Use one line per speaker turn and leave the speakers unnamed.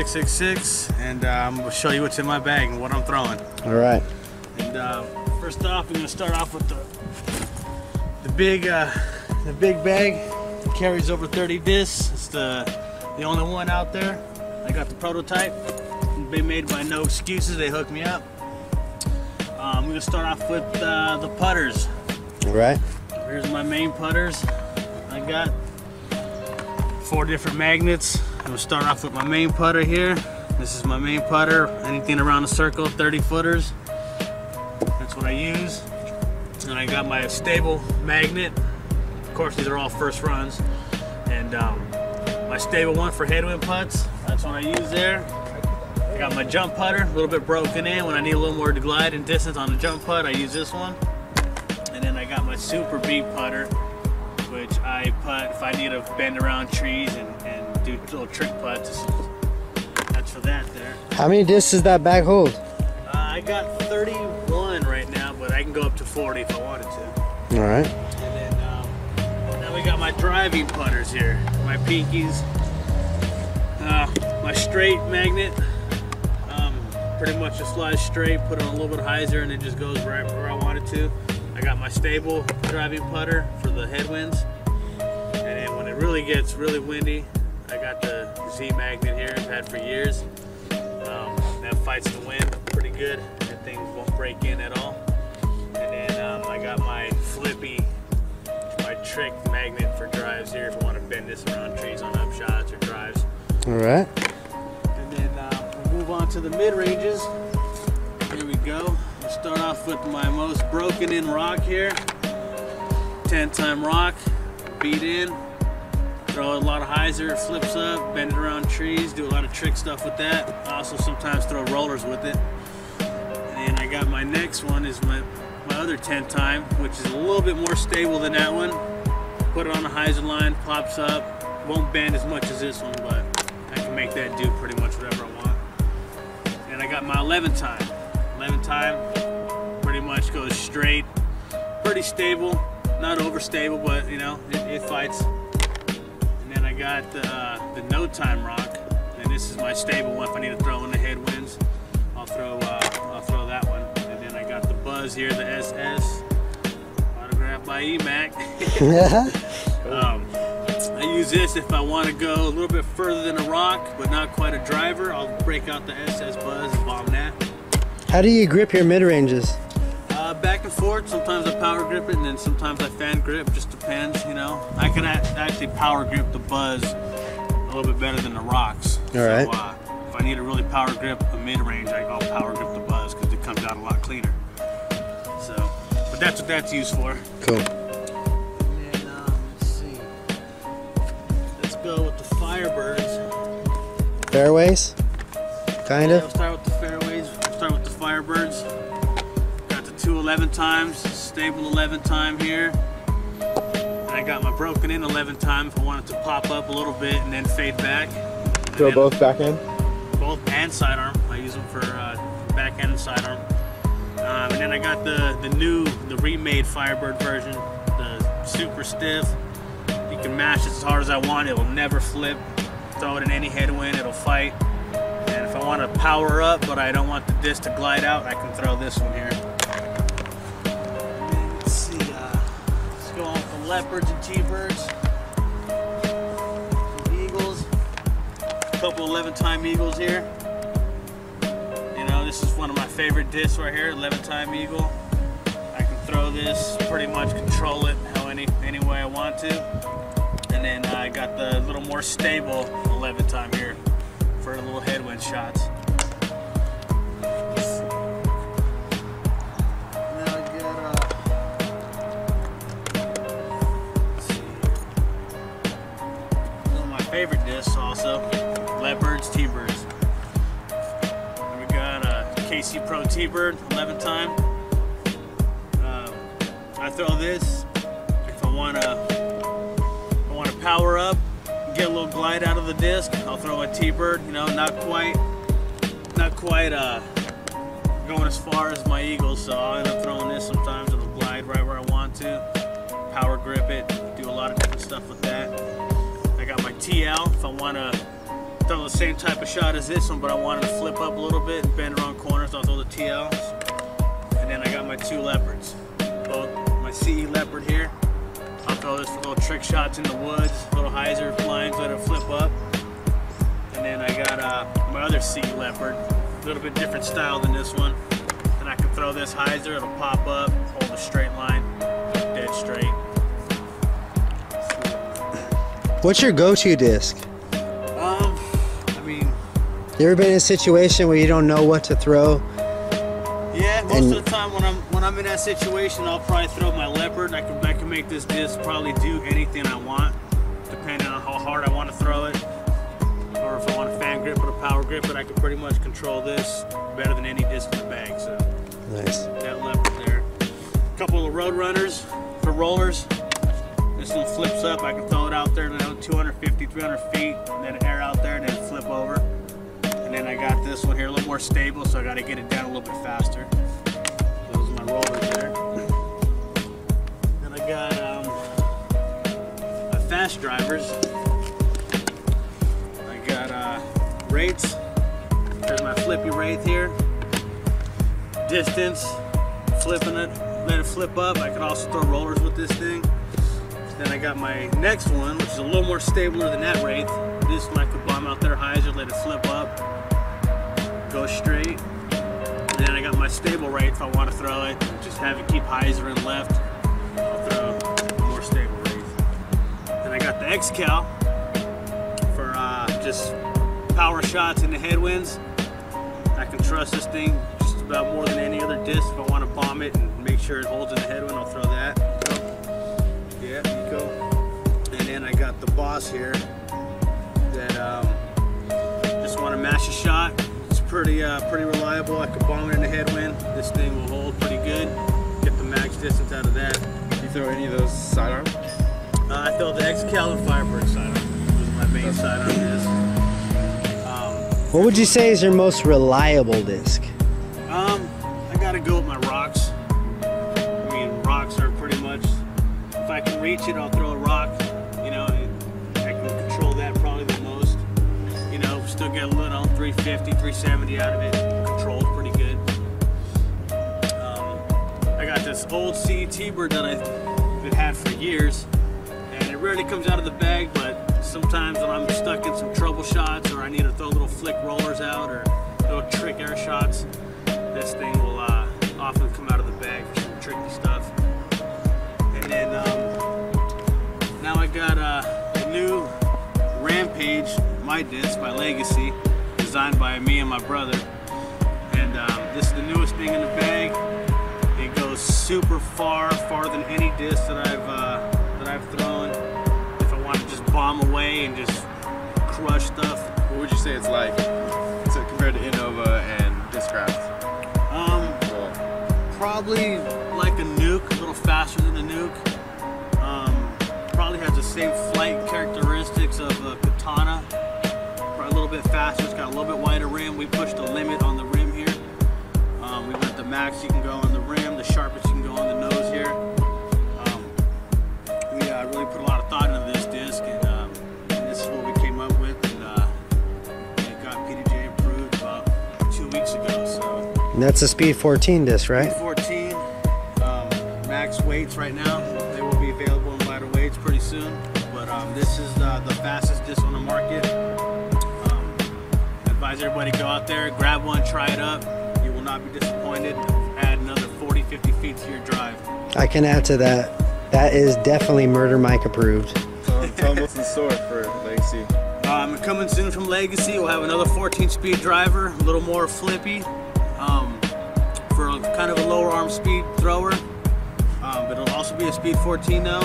666, and I'm going to show you what's in my bag and what I'm throwing.
All right.
And first off, we're going to start off with the big bag. It carries over 30 discs. It's the only one out there. I got the prototype. They made by No Excuses. They hooked me up. I'm going to start off with the putters.
All right.
Here's my main putters. I got 4 different magnets. I'm going to start off with my main putter here. This is my main putter. Anything around the circle, 30 footers. That's what I use. And I got my stable magnet. Of course, these are all first runs. And my stable one for headwind putts. That's what I use there. I got my jump putter, a little bit broken in. When I need a little more glide and distance on the jump putt, I use this one. And then I got my super beat putter, which I putt if I need to bend around trees and do little trick putts. That's for that there.
How many discs does that bag hold?
I got 31 right now, but I can go up to 40 if I wanted to.
All right.
And then now we got my driving putters here. My pinkies, my straight magnet. Pretty much just slides straight, put it on a little bit hyzer, and it just goes right where I want it to. I got my stable driving putter for the headwinds. And then when it really gets really windy, I got the Z magnet here I've had for years. That fights the wind pretty good. That thing won't break in at all. And then I got my flippy, my trick magnet for drives here if you want to bend this around trees on up shots or drives.
All right.
And then we'll move on to the mid-ranges. Here we go. We'll start off with my most broken in rock here. 10-time rock, beat in, throw a lot of hyzer, it flips up, bend it around trees, do a lot of trick stuff with that. I also sometimes throw rollers with it. And then I got my next one is my other 10-time, which is a little bit more stable than that one. Put it on the hyzer line, pops up, won't bend as much as this one, but I can make that do pretty much whatever I want. And I got my 11-time. 11-time pretty much goes straight, pretty stable, not overstable, but you know, it fights. And then I got the no time rock, and this is my stable one. If I need to throw in the headwinds, I'll throw that one. And then I got the Buzz here, the SS, autographed by EMAC. I use this if I want to go a little bit further than a rock, but not quite a driver. I'll break out the SS Buzz and bomb that.
How do you grip your mid-ranges?
Back and forth. Sometimes I power grip it, and then sometimes I fan grip. Just depends, you know. I can actually power grip the Buzz a little bit better than the rocks.
All right.
So, if I need to really power grip a mid-range, I'll power grip the Buzz because it comes out a lot cleaner. So, but that's what that's used for.
Cool.
And then, let's see. Let's go with the Firebirds.
Fairways? Kind of?
Yeah, we'll start with the fairways. We'll start with the Firebirds. Got the 2 11-times, stable 11-time here. And I got my broken in 11-time if I want it to pop up a little bit and then fade back.
Throw both back in?
Both and sidearm. I use them for back end and sidearm. And then I got the remade Firebird version, the super stiff. You can mash it as hard as I want. It will never flip. Throw it in any headwind, it'll fight. And if I want to power up, but I don't want the disc to glide out, I can throw this one here. And let's see, let's go on with the Leopards and T-Birds. Eagles. A couple 11-time Eagles here. You know, this is one of my favorite discs right here, 11-time Eagle. I can throw this, pretty much control it any way I want to. And then I got the little more stable 11-time here for little headwind shots. Now I got let's see here. One of my favorite discs also, Leopards, T-Birds. We got a KC Pro T-Bird, 11-time. I throw this if I want to power up, get a little glide out of the disc. I'll throw a T-Bird, you know, not quite going as far as my Eagles, so I'll end up throwing this sometimes. It'll glide right where I want to. Power grip it, do a lot of different stuff with that. I got my TL if I want to throw the same type of shot as this one, but I wanted to flip up a little bit and bend around corners. So I'll throw the TLs. And then I got my 2 leopards. Both my CE leopard here. I'll throw this for little trick shots in the woods, little hyzer lines that will flip up. And then I got my other CE leopard, a little bit different style than this one. And I can throw this hyzer, it'll pop up, hold a straight line, dead straight.
What's your go-to disc?
I mean,
You ever been in a situation where you don't know what to throw?
yeah, most of the time when I'm in that situation, I'll probably throw my leopard. I can make this disc probably do anything I want, depending on how hard I want to throw it, or if I want a fan grip or a power grip. But I can pretty much control this better than any disc in the bag. So
Nice.
that leopard there. A couple of road runners for rollers. This one flips up. I can throw it out there, 250, 300 feet, and then air out there, and then flip over. And then I got this one here, a little more stable, so I got to get it down a little bit faster. Those are my rollers there. Then I got my fast drivers. I got rates. There's my flippy wraith here. Distance, flipping it, let it flip up. I can also throw rollers with this thing. Then I got my next one, which is a little more stabler than that wraith. This one I could bomb out there hyzer, let it flip up, go straight. And then I got my stable wraith if I want to throw it. Just have it keep hyzer in left. I'll throw a more stable wraith. Then I got the X-Cal for just power shots in the headwinds. I can trust this thing just about more than any other disc. If I want to bomb it and make sure it holds in the headwind, I'll throw that. Yeah, Rico. And then I got the Boss here that just want to mash a shot. It's pretty reliable. I can bomb it in the headwind. This thing will hold pretty good. Get the max distance out of that.
Do you throw any of those sidearms?
I throw the X-Cal and Firebird sidearm. Those are my main sidearm discs.
What would you say is your most reliable disc?
I gotta go with my rocks. I mean, rocks are pretty much, if I can reach it, I'll throw a rock. You know, I can control that probably the most. You know, still get a little 350, 370 out of it. Controlled pretty good. I got this old CE T-Bird that I've had for years, and it rarely comes out of the bag, but sometimes when I'm stuck in some trouble shots, or I need to throw little flick rollers out, or little trick air shots, this thing will often come out of the bag for some tricky stuff. And then now I got a new Rampage, my disc by Legacy, designed by me and my brother. And this is the newest thing in the bag. It goes super far, farther than any disc that I've thrown. If I want to just bomb away and just crush stuff.
What would you say it's like? So compared to Innova and Discraft?
Probably like a nuke, a little faster than a nuke. Probably has the same flight characteristics of a Katana. Probably a little bit faster. It's got a little bit wider rim. We pushed the limit on the rim here. We went the max you can go on the rim, the sharpest you can go on the nose here. We really put a lot of thought into this disc, and this is what we came up with. And it got PDJ approved about 2 weeks ago. So.
And that's a Speed 14 disc, right?
14 max weights right now. They will be available in lighter weights pretty soon. But this is the fastest disc on the market. I advise everybody to go out there, grab one, try it up. You will not be disappointed. Add another 40, 50 feet to your drive.
I can add to that. That is definitely Murder Mike approved.
Tell them what's in store for Legacy.
Coming soon from Legacy, we'll have another 14-speed driver, a little more flippy, for kind of a lower arm speed thrower. But it'll also be a Speed 14 now.